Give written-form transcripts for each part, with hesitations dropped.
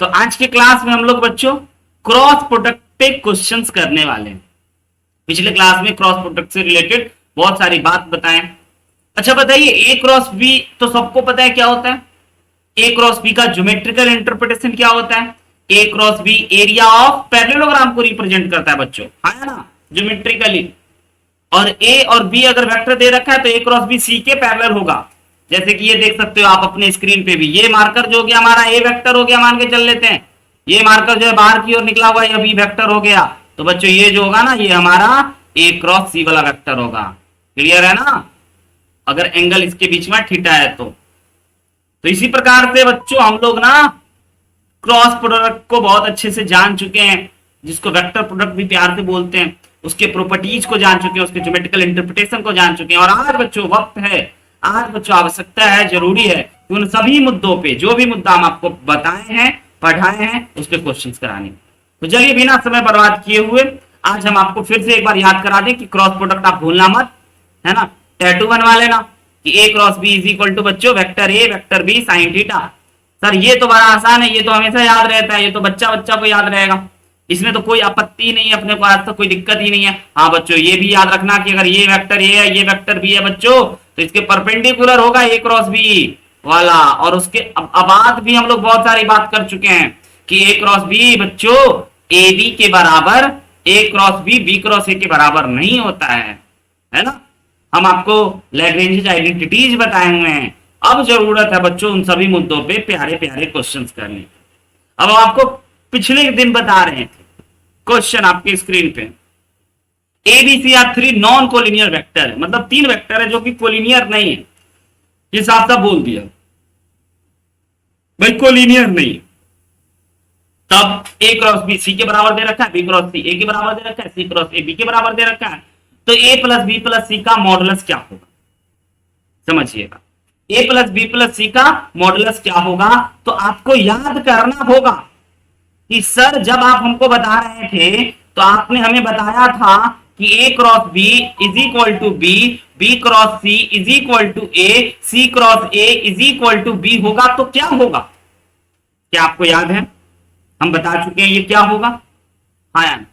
तो आज के क्लास में हम लोग बच्चों क्रॉस प्रोडक्ट पे क्वेश्चंस करने वाले हैं। पिछले क्लास में क्रॉस प्रोडक्ट से रिलेटेड बहुत सारी बात बताएं। अच्छा बताइए, ए क्रॉस बी तो सबको पता है क्या होता है। ए क्रॉस बी का ज्योमेट्रिकल इंटरप्रिटेशन क्या होता है। A cross B area of parallelogram को रिप्रेजेंट करता है बच्चों, है ना, ज्योमेट्रिकली। और ए और बी अगर वेक्टर दे रखा है तो ए क्रॉस बी सी के पैरेलल होगा। जैसे कि ये देख सकते हो आप अपने स्क्रीन पे भी, ये मार्कर जो हो गया हमारा ए वेक्टर हो गया, मान के चल लेते हैं। ये मार्कर जो है बाहर की ओर निकला हुआ है, बी वेक्टर हो गया। तो बच्चों ये जो होगा ना, ये हमारा ए क्रॉस सी वाला वेक्टर होगा। क्लियर है ना, अगर एंगल इसके बीच में थीटा है तो इसी प्रकार से बच्चों हम लोग ना क्रॉस प्रोडक्ट को बहुत अच्छे से जान चुके हैं, जिसको वेक्टर प्रोडक्ट भी प्यार से बोलते हैं। उसके प्रॉपर्टीज को जान चुके हैं, उसके ज्योमेट्रिकल इंटरप्रिटेशन को जान चुके हैं। और आज बच्चों वक्त है, आज बच्चों आवश्यकता है, जरूरी है कि उन सभी मुद्दों पे, जो भी मुद्दा हम आपको बताए हैं, पढ़ाए हैं, उस पर क्वेश्चंस कराने। तो चलिए बिना समय बर्बाद किए हुए आज हम आपको फिर से एक बार याद करा दें कि क्रॉस प्रोडक्ट आप भूलना मत, है ना। टैटू बनवा लेना कि A cross B is equal to बच्चों vector A vector B sine theta. Sir ये तो बड़ा आसान है, ये तो हमेशा याद रहता है, ये तो बच्चा बच्चा को याद रहेगा, इसमें तो कोई आपत्ति नहीं है, अपने को आज तक कोई दिक्कत ही नहीं है। हाँ बच्चों ये भी याद रखना कि अगर ये वेक्टर ए है, ये वेक्टर बी है बच्चों, तो इसके परपेंडिकुलर होगा ए क्रॉस बी वाला। और उसके अब भी हम लोग बहुत सारी बात कर चुके हैं कि ए क्रॉस बी बच्चों ए बी के बराबर, ए क्रॉस बी क्रॉस ए के बराबर नहीं होता है ना। हम आपको लैग्रेंज आइडेंटिटीज बताए हुए हैं। अब जरूरत है बच्चों उन सभी मुद्दों पे प्यारे प्यारे क्वेश्चंस करने। अब हम आपको पिछले दिन बता रहे थे क्वेश्चन आपके स्क्रीन पे, A B C are three non collinear vector है, मतलब तीन वेक्टर है जो कि कोलिनियर नहीं है। ये साफ साफ बोल दिया भाई, कोलिनियर नहीं। तब ए क्रॉस बी सी के बराबर दे रखा है, बी क्रॉस सी ए के बराबर दे रखा है, सी क्रॉस ए बी के बराबर दे रखा है। तो ए प्लस बी प्लस सी का मॉडुलस क्या होगा, समझिएगा। ए प्लस बी प्लस सी का मॉडुलस क्या होगा, तो आपको याद करना होगा कि सर जब आप हमको बता रहे थे तो आपने हमें बताया था कि A cross B is equal to B, B cross C is equal to A, C cross A is equal to B होगा। तो क्या होगा, क्या आपको याद है? हम बता चुके हैं ये क्या होगा। हाँ यार,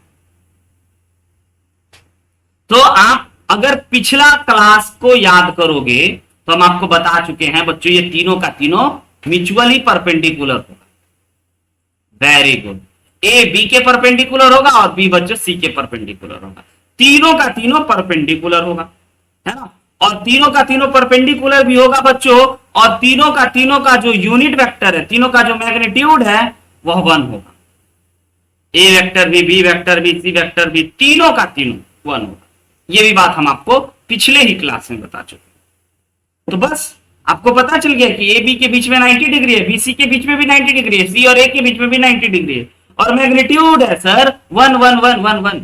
तो आप अगर पिछला क्लास को याद करोगे तो हम आपको बता चुके हैं बच्चों, ये तीनों का तीनों म्यूचुअली परपेंडिकुलर होगा। वेरी गुड, ए बी के परपेंडिकुलर होगा और बी बच्चों सी के परपेंडिकुलर होगा। तीनों का तीनों परपेंडिकुलर होगा, है ना। और तीनों का तीनों परपेंडिकुलर भी होगा बच्चों, और तीनों का जो यूनिट वेक्टर है, तीनों का जो मैग्नीट्यूड है वह 1 होगा। A vector B vector B C vector B, तीनों का तीनों 1 होगा। ये भी बात हम आपको पिछले ही क्लास में बता चुके। तो बस आपको पता चल गया कि ए बी के बीच में 90 डिग्री है, बी सी के बीच में भी 90 डिग्री है, सी और ए के बीच में भी 90 डिग्री है, और मैग्नीट्यूड है सर 1 1 1 1 1।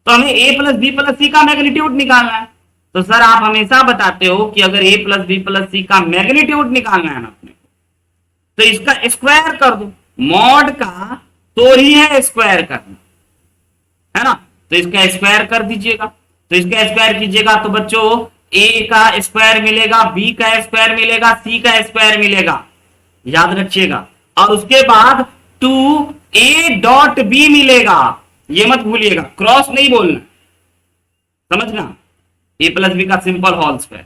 तो हमें ए प्लस बी प्लस सी का मैग्नीट्यूड निकालना है। तो सर आप हमेशा बताते हो कि अगर ए प्लस बी प्लस सी का मैग्नीट्यूड निकालना है ना अपने, तो इसका स्क्वायर कर दो। मॉड का तो ही है स्क्वायर करना, है ना। तो इसका स्क्वायर कर दीजिएगा। तो इसका स्क्वायर कीजिएगा तो बच्चों ए का स्क्वायर मिलेगा, बी का स्क्वायर मिलेगा, सी का स्क्वायर मिलेगा, याद रखिएगा। और उसके बाद 2a डॉट बी मिलेगा, ये मत भूलिएगा, क्रॉस नहीं बोलना, समझना। ए प्लस बी का सिंपल होल स्क्वायर,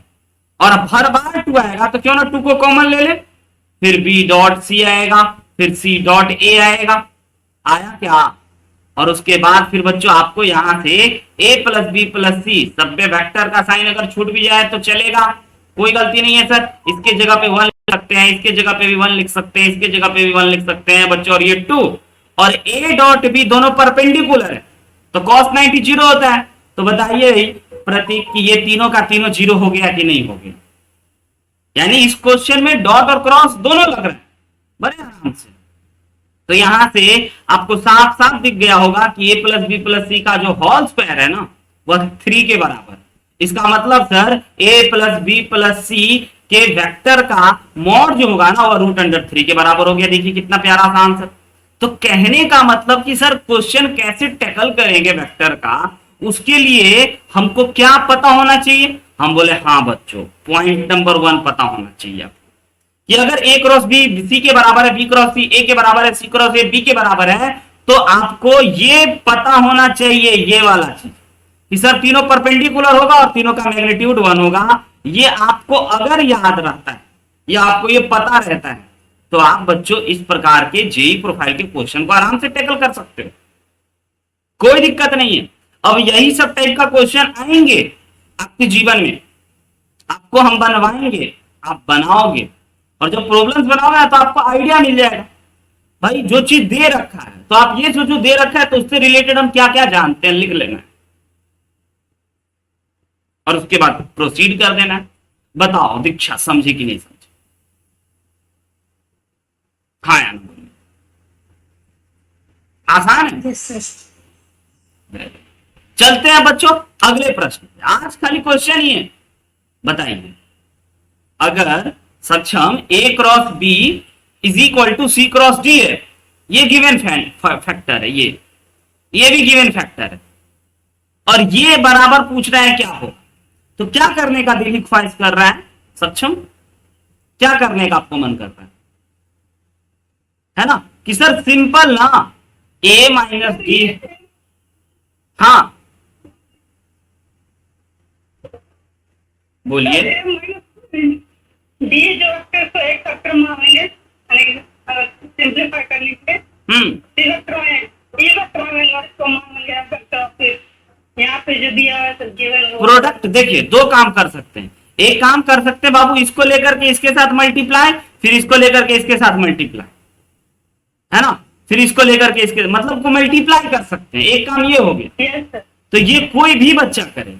और अब हर बार 2 आएगा तो क्यों ना 2 को कॉमन ले ले, फिर बी डॉट सी आएगा, फिर सी डॉट ए आएगा। आया क्या? और उसके बाद फिर बच्चों आपको यहां से a प्लस बी प्लस सी सभ्य वेक्टर का साइन अगर छूट भी जाए तो चलेगा, कोई गलती नहीं है सर। इसके जगह पे 1 लिख सकते हैं, इसके जगह पे भी 1 लिख सकते हैं, इसके जगह पे भी 1 लिख सकते हैं बच्चों। और ये 2 और a डॉट बी दोनों परपेंडिकुलर है, तो cos 90 0 होता है। तो बताइए प्रतीक कि ये तीनों का तीनों 0 हो गया कि नहीं हो गया। यानी इस क्वेश्चन में डॉट और क्रॉस दोनों लग रहे हैं बड़े आराम से। तो यहां से आपको साफ साफ दिख गया होगा कि ए प्लस बी प्लस सी का जो होल स्क्वायर है ना वह 3 के बराबर। इसका मतलब सर ए प्लस बी प्लस सी के वेक्टर का मॉड जो होगा ना वह √3 के बराबर हो गया। देखिए कितना प्यारा सा आंसर। तो कहने का मतलब कि सर क्वेश्चन कैसे टैकल करेंगे वेक्टर का, उसके लिए हमको क्या पता होना चाहिए। हम बोले हाँ बच्चों, पॉइंट नंबर 1 पता होना चाहिए आपको कि अगर ए क्रॉस बी सी के बराबर है, बी क्रॉस सी ए के बराबर है, सी क्रॉस ए बी के बराबर है, तो आपको ये पता होना चाहिए ये वाला चीज कि सर तीनों परपेंडिकुलर होगा और तीनों का मैग्नीट्यूड 1 होगा। ये आपको अगर याद रहता है या आपको ये पता रहता है तो आप बच्चों इस प्रकार के जेई प्रोफाइल के क्वेश्चन को आराम से टैकल कर सकते हो, कोई दिक्कत नहीं है। अब यही सब टाइप का क्वेश्चन आएंगे आपके जीवन में, आपको हम बनवाएंगे, आप बनाओगे और जब प्रॉब्लम्स बनाओगे तो आपको आइडिया मिल जाएगा भाई जो चीज दे रखा है, तो आप ये जो दे रखा है तो उससे रिलेटेड हम क्या क्या जानते हैं लिख लेना है और उसके बाद प्रोसीड कर देना है। बताओ दीक्षा समझी कि नहीं समझी? हाँ या ना? आसान है। Yes sir. चलते हैं बच्चों अगले प्रश्न। आज खाली क्वेश्चन ही है। बताइए अगर सक्षम A cross B is equal to C cross D है, ये गिवन फैक्टर है, ये भी गिवन फैक्टर है, और ये बराबर पूछ रहा है क्या हो, तो क्या करने का दिल ख्वाहिश कर रहा है सक्षम? क्या करने का आपको मन कर रहा है ना कि सर सिंपल ना ए माइनस बी। हाँ बोलिए। डी जो तो एक फैक्टर मानेंगे सिंपलीफाई करने के लिए फैक्टर में ये फैक्टर में इसको मान लिया फैक्टर, फिर यहाँ पे जो दिया है तो गिवन प्रोडक्ट देखिए दो काम कर सकते हैं। एक काम कर सकते हैं बाबू इसको लेकर के इसके साथ मल्टीप्लाई, फिर इसको लेकर के इसके साथ मल्टीप्लाई, है ना, फिर इसको लेकर के इसके मतलब को मल्टीप्लाई कर सकते हैं। एक काम ये हो गया। Yes sir. तो ये कोई भी बच्चा करेगा,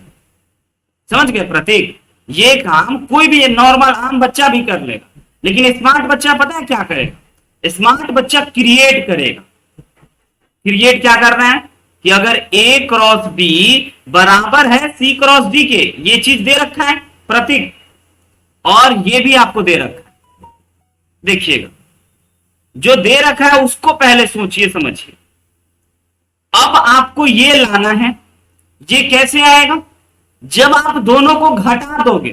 समझ गए प्रतीक? ये काम कोई भी नॉर्मल आम बच्चा भी कर लेगा, लेकिन स्मार्ट बच्चा पता है क्या करेगा? स्मार्ट बच्चा क्रिएट करेगा। क्रिएट क्या कर रहे हैं कि अगर ए क्रॉस बी बराबर है सी क्रॉस डी के, ये चीज दे रखा है प्रतीक, और ये भी आपको दे रखा है। देखिएगा जो दे रखा है उसको पहले सोचिए समझिए। अब आपको ये लाना है। ये कैसे आएगा? जब आप दोनों को घटा दोगे,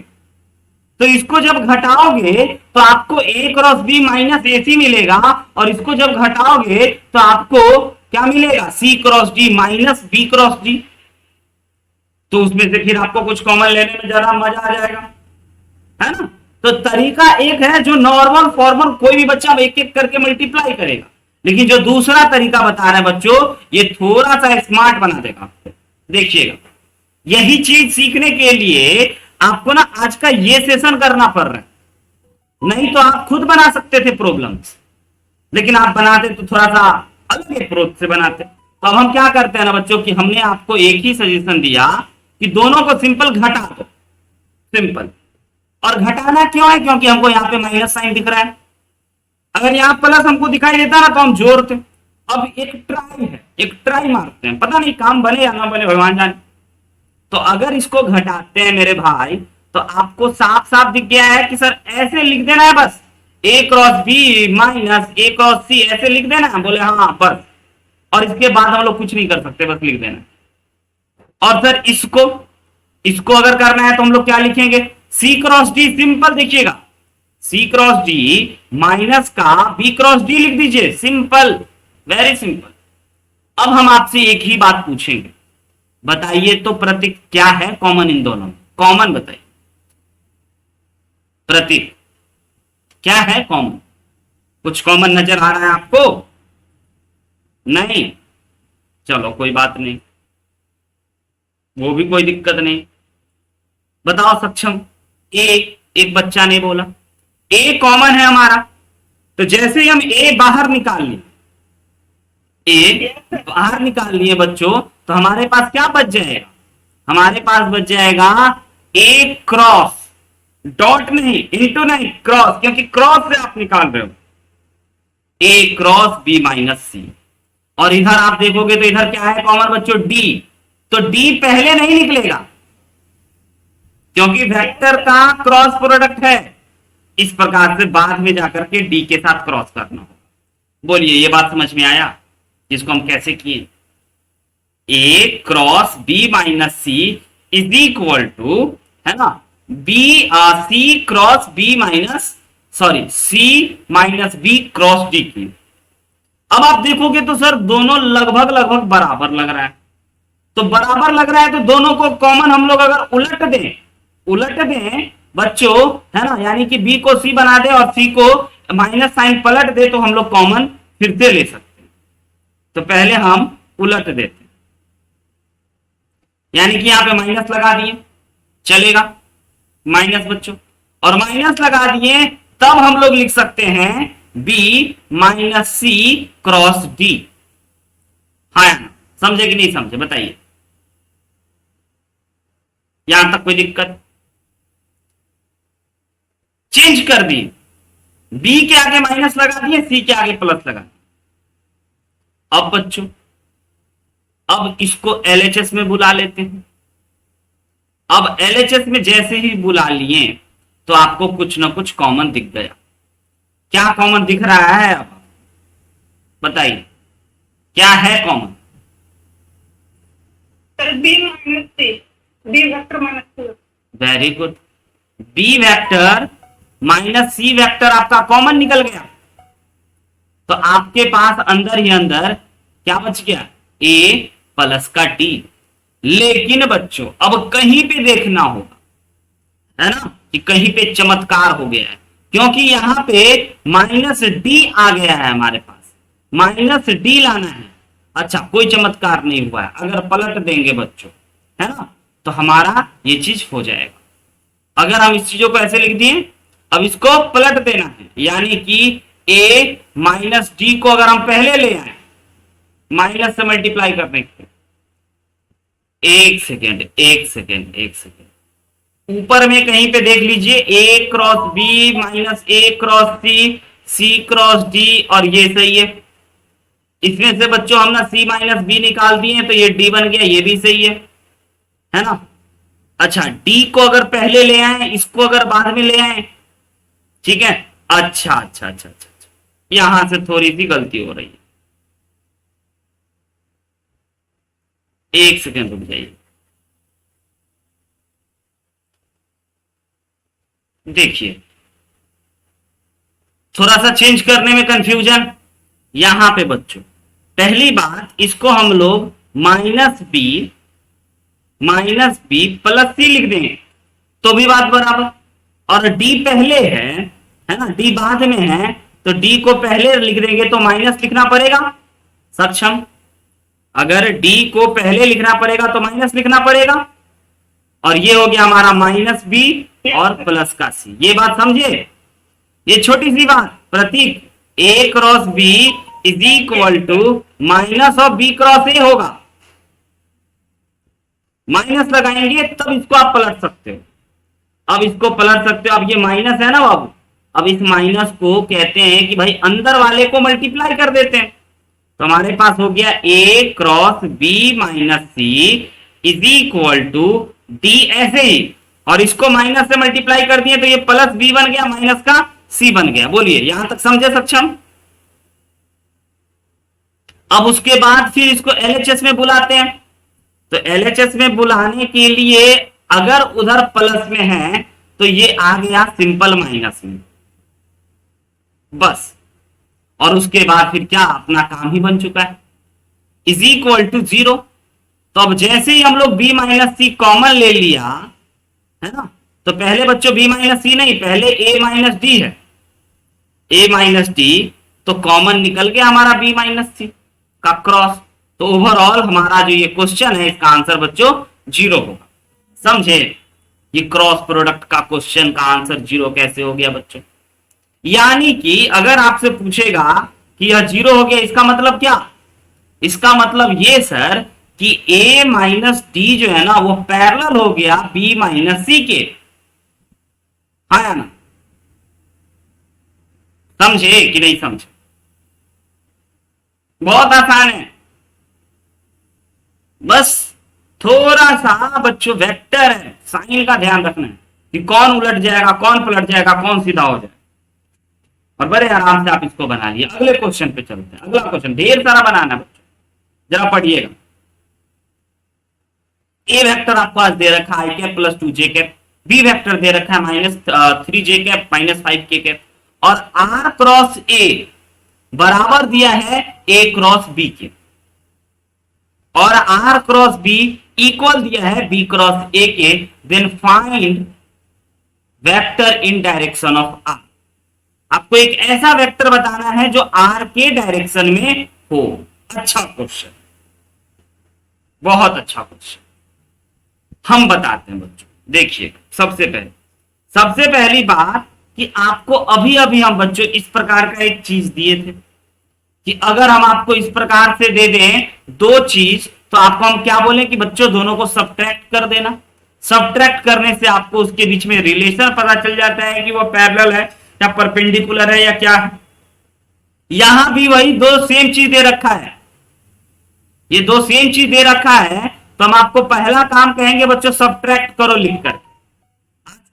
तो इसको जब घटाओगे तो आपको A cross B minus A C मिलेगा, और इसको जब घटाओगे तो आपको क्या मिलेगा? C cross D minus B cross D. तो उसमें से फिर आपको कुछ कॉमन लेने में ज्यादा मजा आ जाएगा, है ना? तो तरीका एक है जो नॉर्मल फॉर्मल कोई भी बच्चा एक एक करके मल्टीप्लाई करेगा, लेकिन जो दूसरा तरीका बता रहे हैं बच्चों ये थोड़ा सा स्मार्ट बना देगा। देखिएगा यही चीज सीखने के लिए आपको ना आज का ये सेशन करना पड़ रहा है, नहीं तो आप खुद बना सकते थे प्रॉब्लम्स, लेकिन आप बनाते तो थोड़ा सा अलग अप्रोच से बनाते। तो अब हम क्या करते हैं ना बच्चों कि हमने आपको एक ही सजेशन दिया कि दोनों को सिंपल घटा दो, सिंपल। और घटाना क्यों है? क्योंकि हमको यहाँ पे माइनस साइन दिख रहा है। अगर यहाँ प्लस हमको दिखाई देता ना तो हम जोड़ते। अब एक ट्राई है, एक ट्राई मारते हैं, पता नहीं काम बने या ना बने भगवान जाने। तो अगर इसको घटाते हैं मेरे भाई तो आपको साफ साफ दिख गया है कि सर ऐसे लिख देना है बस, ए क्रॉस बी माइनस ए क्रॉस सी, ऐसे लिख देना है। बोले हाँ बस, और इसके बाद हम लोग कुछ नहीं कर सकते, बस लिख देना। और सर इसको अगर करना है तो हम लोग क्या लिखेंगे? सी क्रॉस डी, सिंपल। देखिएगा सी क्रॉस डी माइनस का बी क्रॉस डी लिख दीजिए, सिंपल, वेरी सिंपल। अब हम आपसे एक ही बात पूछेंगे, बताइए तो प्रतीक क्या है कॉमन इन दोनों में? कॉमन बताइए प्रतीक, क्या है कॉमन? कुछ कॉमन नजर आ रहा है आपको? नहीं, चलो कोई बात नहीं, वो भी कोई दिक्कत नहीं। बताओ सक्षम। एक बच्चा ने बोला ए कॉमन है हमारा, तो जैसे ही हम ए बाहर निकाल लिए, ए बाहर निकाल लिए बच्चों, तो हमारे पास क्या बच जाएगा? हमारे पास बच जाएगा ए क्रॉस, डॉट नहीं, इंटू नहीं, क्रॉस, क्योंकि क्रॉस से आप निकाल रहे हो, ए क्रॉस बी माइनस सी। और इधर आप देखोगे तो इधर क्या है कॉमन बच्चों? डी। तो डी पहले नहीं निकलेगा क्योंकि वेक्टर का क्रॉस प्रोडक्ट है। इस प्रकार से बाद में जाकर के डी के साथ क्रॉस करना होगा। बोलिए ये बात समझ में आया? जिसको हम कैसे किए? A cross B minus C is equal to, है ना, B C cross B minus sorry C minus B cross D की। अब आप देखोगे तो सर दोनों लगभग लगभग बराबर लग रहा है, तो बराबर लग रहा है तो दोनों को कॉमन हम लोग अगर उलट दें बच्चों, है ना, यानी कि बी को सी बना दे और सी को माइनस साइन पलट दे तो हम लोग कॉमन फिर से ले सकते हैं। तो पहले हम उलट देते हैं, यानी कि यहां पे माइनस लगा दिए, चलेगा माइनस बच्चों, और माइनस लगा दिए तब हम लोग लिख सकते हैं बी माइनस सी क्रॉस डी। हाँ या ना, समझे कि नहीं समझे बताइए, यहां तक कोई दिक्कत? चेंज कर दिए, बी के आगे माइनस लगा दिए, सी के आगे प्लस लगा दिए। अब बच्चों अब इसको एलएचएस में बुला लेते हैं। अब एलएचएस में जैसे ही बुला लिए तो आपको कुछ ना कुछ कॉमन दिख गया। क्या कॉमन दिख रहा है अब बताइए, क्या है common? Sir B minus C, B vector minus C. Very good, B vector minus C vector आपका कॉमन निकल गया, तो आपके पास अंदर ही अंदर क्या बच गया? ए प्लस का डी। लेकिन बच्चों अब कहीं पे देखना होगा, है ना, कि कहीं पे चमत्कार हो गया है, क्योंकि यहां पे माइनस डी आ गया है हमारे पास, माइनस डी लाना है। अच्छा कोई चमत्कार नहीं हुआ है, अगर पलट देंगे बच्चों, है ना, तो हमारा ये चीज हो जाएगा। अगर हम इस चीजों को ऐसे लिख दिए, अब इसको पलट देना है, यानी कि ए माइनस डी को अगर हम पहले ले आए माइनस से मल्टीप्लाई करने के, एक सेकेंड ऊपर में कहीं पे देख लीजिए, ए क्रॉस बी माइनस ए क्रॉस सी, सी क्रॉस डी, और ये सही है। इसमें से बच्चों हम ना सी माइनस बी निकाल दिए तो ये डी बन गया, ये भी सही है ना। अच्छा डी को अगर पहले ले आए, इसको अगर बाद में ले आए, ठीक है। अच्छा, यहां से थोड़ी सी गलती हो रही है, एक सेकेंड रुक जाइए। देखिए थोड़ा सा चेंज करने में कंफ्यूजन यहां पे बच्चों। पहली बात, इसको हम लोग माइनस बी प्लस सी लिख देंगे तो भी बात बराबर, और डी पहले है ना, डी बाद में है, तो डी को पहले लिख देंगे तो माइनस लिखना पड़ेगा। सक्षम? अगर डी को पहले लिखना पड़ेगा तो माइनस लिखना पड़ेगा, और ये हो गया हमारा माइनस बी और प्लस का सी। ये बात समझे? ये छोटी सी बात, Pratik A cross B is equal to minus of B cross A होगा। माइनस लगाएंगे तब इसको आप पलट सकते हो। अब इसको पलट सकते हो, अब ये माइनस है ना बाबू, अब इस माइनस को कहते हैं कि भाई अंदर वाले को मल्टीप्लाई कर देते हैं, तो हमारे पास हो गया A cross B minus C is equal to D, ऐसे ही, और इसको माइनस से मल्टीप्लाई कर दिए तो ये प्लस बी बन गया, माइनस का सी बन गया। बोलिए यहां तक समझे सक्षम? अब उसके बाद फिर इसको एलएचएस में बुलाते हैं, तो एलएचएस में बुलाने के लिए अगर उधर प्लस में है तो ये आ गया सिंपल माइनस में, बस। और उसके बाद फिर क्या, अपना काम ही बन चुका है, इज इक्वल टू 0। तो अब जैसे ही हम लोग b माइनस सी कॉमन ले लिया, है ना, तो पहले बच्चों b माइनस सी नहीं, पहले a माइनस डी है, a माइनस डी, तो कॉमन निकल गया हमारा b माइनस सी का क्रॉस। तो ओवरऑल हमारा जो ये क्वेश्चन है इसका आंसर बच्चों 0 होगा। समझे? ये क्रॉस प्रोडक्ट का क्वेश्चन का आंसर 0 कैसे हो गया बच्चों? यानी कि अगर आपसे पूछेगा कि यह 0 हो गया, इसका मतलब क्या? इसका मतलब ये सर कि a माइनस डी जो है ना वो पैरेलल हो गया b माइनस सी के। हाँ या ना? समझे कि नहीं समझे? बहुत आसान है, बस थोड़ा सा बच्चों वेक्टर है, साइन का ध्यान रखना है कि कौन उलट जाएगा, कौन पलट जाएगा, कौन सीधा हो जाए, और बड़े आराम से आप इसको बना लिए। अगले क्वेश्चन पे चलते हैं। अगला क्वेश्चन ढेर सारा बनाना बच्चों, जरा पढ़िएगा। ए वेक्टर आपको आज दे रखा है i cap plus 2 J cap, B vector दे रखा है -3 जे कैप -5 के कैप, और आर क्रॉस ए बराबर दिया है ए क्रॉस बी के, और आर क्रॉस बी इक्वल दिया है बी क्रॉस ए के, then find vector in direction of R. आपको एक ऐसा वेक्टर बताना है जो आर के डायरेक्शन में हो। अच्छा क्वेश्चन, बहुत अच्छा क्वेश्चन। हम बताते हैं बच्चों, देखिए सबसे पहली बात कि आपको अभी अभी हम बच्चों इस प्रकार का एक चीज दिए थे कि अगर हम आपको इस प्रकार से दे दें दो चीज, तो आपको हम क्या बोले कि बच्चों दोनों को सब्ट्रैक्ट कर देना। सब्ट्रैक्ट करने से आपको उसके बीच में रिलेशन पता चल जाता है कि वो पैरेलल है या परपेंडिकुलर है या क्या है। यहां भी वही दो सेम चीज दे रखा है, ये दो सेम चीज दे रखा है, तो हम आपको पहला काम कहेंगे बच्चों सब्ट्रैक्ट करो लिखकर।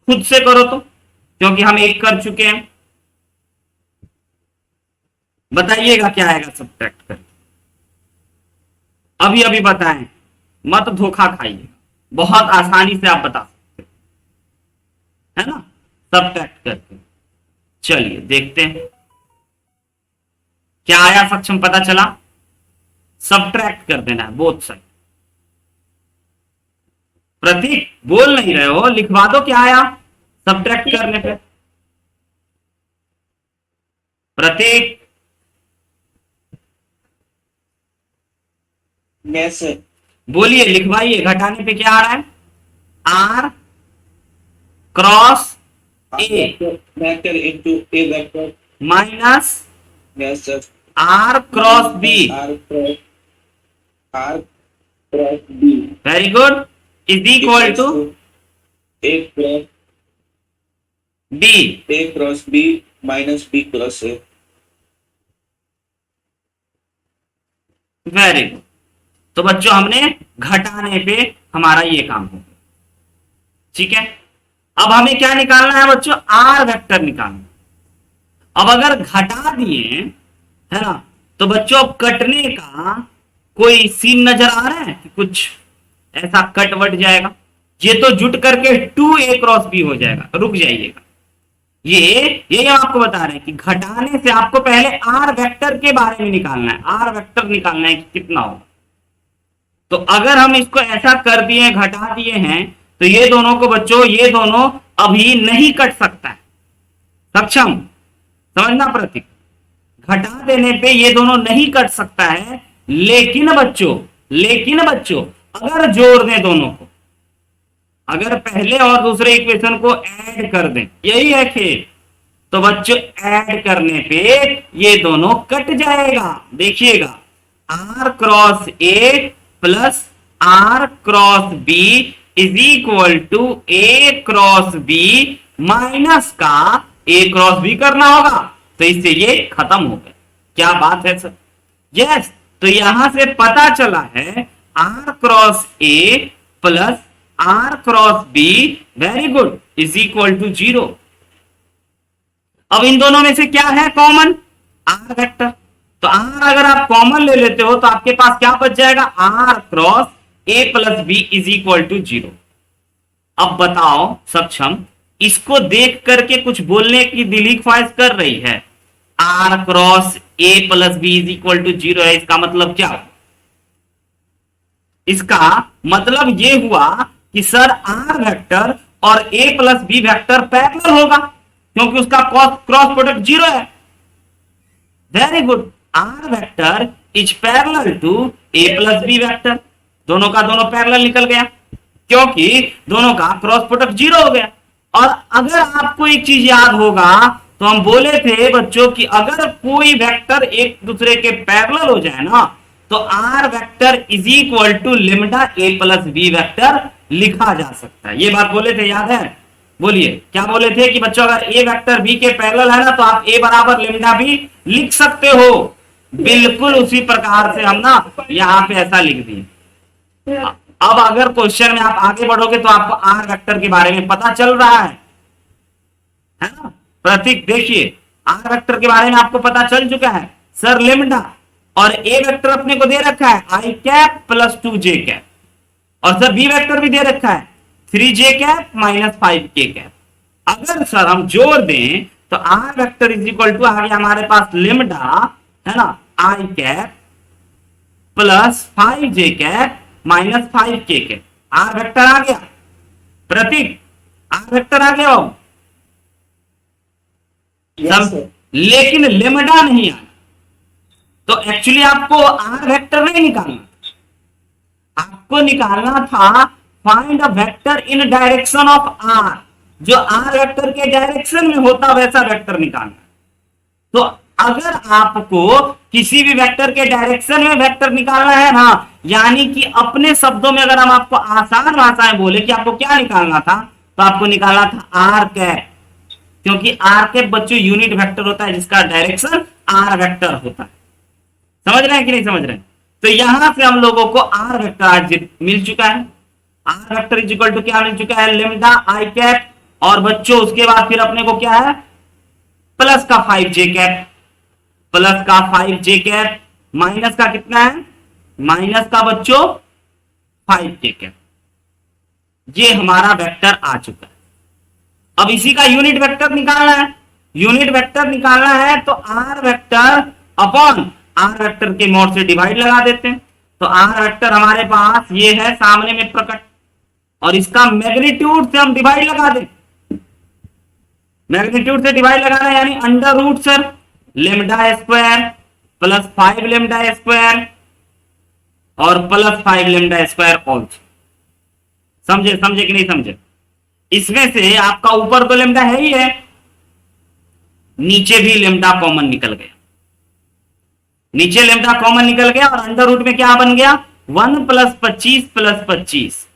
खुद से करो तो, क्योंकि हम एक कर चुके हैं। बताइएगा क्या आएगा सब्ट्रैक्ट कर, अभी अभी बताएं, मत धोखा खाइए, बहुत आसानी से आप बता सकते है ना सब्ट्रैक्ट करके। चलिए देखते हैं क्या आया। सक्षम पता चला, सब्ट्रैक्ट कर देना है बोथ साइड। प्रतीक बोल नहीं रहे हो, लिखवा दो क्या आया सब्ट्रैक्ट करने पे। Pratik yes sir. बोलिए, लिखवाइए, घटाने पे क्या आ रहा है? R cross A vector into A vector minus yes sir R cross B. R cross B very good, is equal to A cross B minus B cross A. Very good. तो बच्चों हमने घटाने पे हमारा ये काम हो गया, ठीक है। अब हमें क्या निकालना है बच्चों? आर वेक्टर निकालना। अब अगर घटा दिए है ना, तो बच्चों अब कटने का कोई सीन नजर आ रहा है कि कुछ ऐसा कट वट जाएगा? ये तो जुट करके 2a क्रॉस b हो जाएगा। रुक जाइएगा, ये हम आपको बता रहे हैं कि घटाने से आपको पहले आर वेक्टर के बारे में निकालना है। आर वेक्टर निकालना है कि कितना होगा। तो अगर हम इसको ऐसा कर दिए, घटा दिए हैं, तो ये दोनों को बच्चों, ये दोनों अभी नहीं कट सकता है। सक्षम समझना प्रतीक, घटा देने पे ये दोनों नहीं कट सकता है। लेकिन बच्चों अगर जोड़ दें दोनों को, अगर पहले और दूसरे इक्वेशन को ऐड कर दें, यही है खेल, तो बच्चों ऐड करने पे ये दोनों कट जाएगा। देखिएगा, R cross A plus R cross B is equal to A cross B minus का ए क्रॉस बी करना होगा, तो इससे ये खत्म हो गया। क्या बात है सर? यस। तो यहां से पता चला है R cross A plus R cross B, very good, is equal to 0। अब इन दोनों में से क्या है कॉमन? R vector. तो आर अगर आप कॉमन ले लेते हो तो आपके पास क्या बच जाएगा? R cross A plus B is equal to 0। अब बताओ सक्षम, इसको देख करके कुछ बोलने की दिली ख्वाहिश कर रही है। R cross A plus B is equal to 0 है, इसका मतलब क्या? इसका मतलब ये हुआ कि सर आर वेक्टर और A plus B vector parallel होगा, क्योंकि उसका क्रॉस प्रोडक्ट 0 है। Very good, R vector is parallel to A plus B vector. दोनों का दोनों पैरेलल निकल गया, क्योंकि दोनों का क्रॉस प्रोडक्ट 0 हो गया। और अगर आपको एक चीज याद होगा, तो हम बोले थे बच्चों कि अगर कोई वेक्टर एक दूसरे के पैरेलल हो जाए ना, तो R vector is equal to lambda A plus B vector लिखा जा सकता है। ये बात बोले थे, याद है? बोलिए, क्या बोले थे कि बच्चों अगर ए वेक्टर बी के पैरेलल है ना, तो आप ए बराबर लिम्डा भी लिख सकते हो। बिल्कुल उसी प्रकार से हम ना यहाँ पे ऐसा लिख दिए। अब अगर क्वेश्चन में आप आगे बढ़ोगे तो आपको आर वेक्टर के बारे में पता चल रहा है ना? प्रतीक देखिए, आर वेक्टर के बारे में आपको पता चल चुका है सर, लिम्डा, और ए वेक्टर अपने को दे रखा है I cap plus 2j cap, और सर बी वेक्टर भी दे रखा है 3j cap minus 5k cap. अगर सर हम जोड़ दें तो R vector is equal to आ गया हमारे पास लेमडा, है ना, I cap plus 5j cap minus 5k cap. R vector आ गया प्रतीक, आर वेक्टर आ गया अब। Yes, sir. लेकिन लेमडा नहीं आया, तो एक्चुअली आपको आर वेक्टर नहीं निकालना, आपको निकालना था find a vector in direction of R, जो आर वेक्टर के डायरेक्शन में होता वैसा वेक्टर निकालना। तो अगर आपको किसी भी वेक्टर के डायरेक्शन में वेक्टर निकालना है ना, यानी कि अपने शब्दों में अगर हम आपको आसान भाषाएं बोले कि आपको क्या निकालना था, तो आपको निकालना था आर कैप, क्योंकि आर कैप बच्चों यूनिट वेक्टर होता है जिसका डायरेक्शन आर वेक्टर होता है। समझ रहे हैं कि नहीं समझ रहे हैं? तो यहां से हम लोगों को आर वेक्टर आज मिल चुका है। R vector is equal to क्या मिल चुका है, लेमडा आई कैप, और बच्चों उसके बाद फिर अपने को क्या है, प्लस का 5j कैप, प्लस का 5j कैप माइनस का कितना है, माइनस का बच्चों 5k कैप। ये हमारा वेक्टर आ चुका है। अब इसी का यूनिट वेक्टर निकालना है। यूनिट वेक्टर निकालना है तो R vector upon R vector के मोड से डिवाइड लगा देते हैं। तो आर वेक्टर हमारे पास ये है सामने में प्रकट, और इसका मैग्नीट्यूड से हम डिवाइड लगा दें। मैग्नीट्यूड से डिवाइड लगाना यानी under root sir lambda square plus 5 lambda square और प्लस 5 लेमडा स्क्वायर ऑल्सो। समझे समझे कि नहीं समझे? इसमें से आपका ऊपर तो लेमडा है ही है, नीचे भी लेमडा कॉमन निकल गया, नीचे लेमडा कॉमन निकल गया और अंडर रूट में क्या बन गया, 1 प्लस 25 प्लस 25।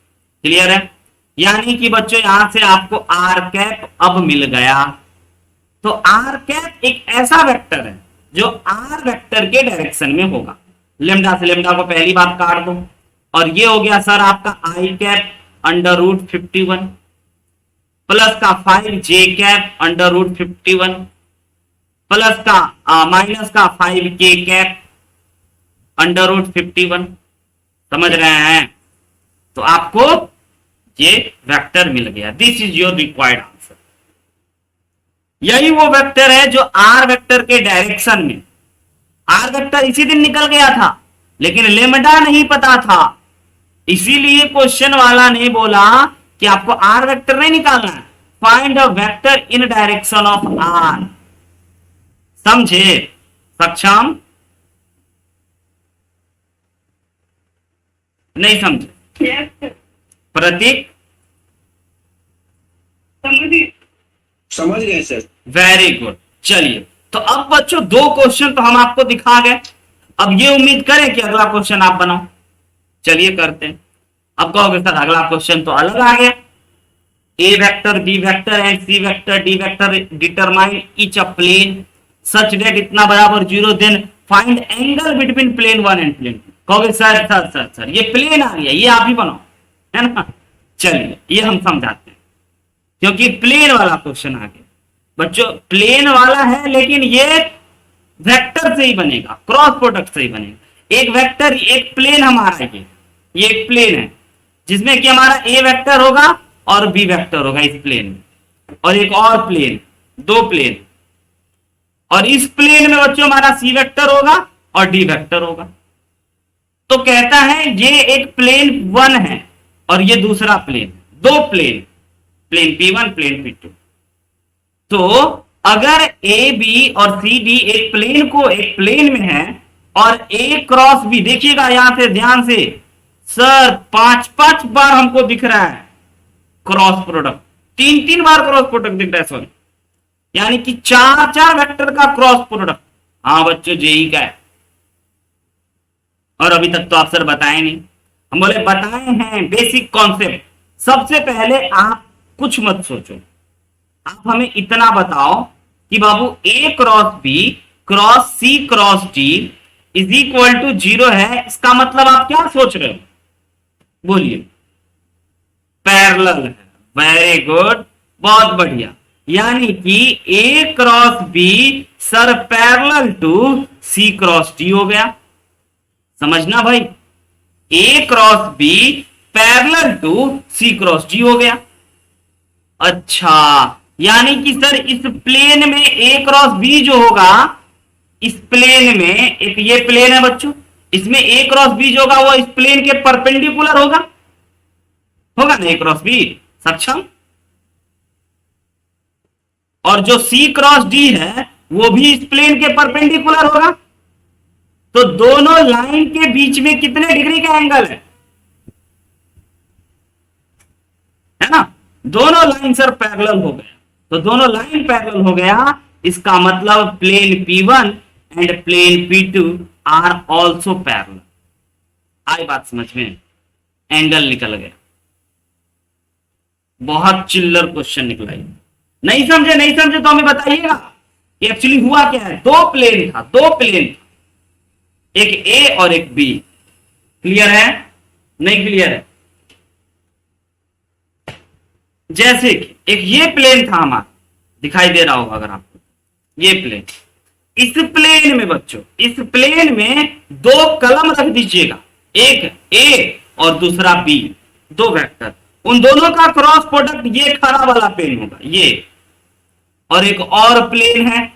क्लियर है? यानी कि बच्चों यहां से आपको आर कैप अब मिल गया। तो आर कैप एक ऐसा वेक्टर है जो आर वेक्टर के डायरेक्शन में होगा। लेमडा से लेमडा को पहली बात काट दो, और ये हो गया सर आपका I cap under root 51 plus का 5j cap under root 51 plus का माइनस का 5k कैप अंडर रूट 51। समझ रहे हैं? तो आपको ये वेक्टर मिल गया। This is your required answer. यही वो वेक्टर है जो आर वेक्टर के डायरेक्शन में, आर वेक्टर इसी दिन निकल गया था लेकिन लेमडा नहीं पता था, इसीलिए क्वेश्चन वाला ने बोला कि आपको आर वेक्टर नहीं निकालना है, find a vector in direction of R. समझे? सक्षम? नहीं समझे? Yes sir, Prateek? समझिए। समझ गए सर। Very good. चलिए, तो अब बच्चों 2 क्वेश्चन तो हम आपको दिखा गए। अब ये उम्मीद करें कि अगला क्वेश्चन आप बनाओ। चलिए करते हैं। अब कहोगे सर अगला क्वेश्चन तो अलग आ गया, A vector B vector and C vector D vector determine each a plane such that इतना बराबर 0, then find angle between plane 1 and plane 2। कहोगे सर सर सर सर ये प्लेन आ गया, ये आप ही बनाओ, है ना? चलिए ये हम समझाते हैं, क्योंकि प्लेन वाला क्वेश्चन आ गया। बच्चों प्लेन वाला है लेकिन ये वेक्टर से ही बनेगा, क्रॉस प्रोडक्ट से ही बनेगा। एक वेक्टर एक प्लेन हमारा ये एक प्लेन है जिसमें कि हमारा ए वेक्टर होगा और बी वेक्टर होगा इस प्लेन में, और एक और प्लेन, 2 प्लेन, और इस प्लेन में बच्चों हमारा सी वेक्टर होगा और डी वेक्टर होगा। तो कहता है ये एक प्लेन 1 है और ये दूसरा plane, 2 plane, plane P1 plane P2। तो अगर ए बी और सी डी एक प्लेन को एक प्लेन में है और ए क्रॉस बी, देखिएगा यहां से ध्यान से सर 5-5 बार हमको दिख रहा है क्रॉस प्रोडक्ट, 3-3 बार क्रॉस प्रोडक्ट दिख रहा है सॉरी, यानी कि 4-4 वेक्टर का क्रॉस प्रोडक्ट। हाँ बच्चों जेई का है, और अभी तक तो आप सर बताए नहीं। हम बोले बताए हैं बेसिक कॉन्सेप्ट। सबसे पहले आप कुछ मत सोचो, आप हमें इतना बताओ कि बाबू A cross B cross C cross D is equal to 0 है, इसका मतलब आप क्या सोच रहे हो? बोलिए। पैरेलल है। वेरी गुड, बहुत बढ़िया। यानी कि A cross B sir parallel to C cross D हो गया। समझना भाई, A cross B parallel to C cross D हो गया। अच्छा, यानी कि सर इस प्लेन में ए क्रॉस बी जो होगा, इस प्लेन में एक ये प्लेन है बच्चों, इसमें ए क्रॉस बी जो होगा वो इस प्लेन के परपेंडिकुलर होगा, होगा ना ए क्रॉस बी सक्षम। और जो सी क्रॉस डी है वो भी इस प्लेन के परपेंडिकुलर होगा। तो दोनों लाइन के बीच में कितने डिग्री का एंगल है ना? दोनों लाइन सर पैरेलल हो गए, तो दोनों लाइन पैरेलल हो गया, इसका मतलब plane P1 and plane P2 are also parallel. आई बात समझ में? एंगल निकल गया। बहुत चिल्लर क्वेश्चन निकला। नहीं समझे तो हमें बताइएगा कि एक्चुअली हुआ क्या है। दो प्लेन था, एक ए और एक बी। क्लियर है? नहीं क्लियर है? जैसे कि एक ये प्लेन था हमारा, दिखाई दे रहा होगा अगर आपको, ये प्लेन। इस प्लेन में बच्चों, इस प्लेन में दो कलम रख दीजिएगा, एक ए और दूसरा बी, दो वेक्टर। उन दोनों का क्रॉस प्रोडक्ट ये खड़ा वाला प्लेन होगा, ये। और एक और प्लेन है,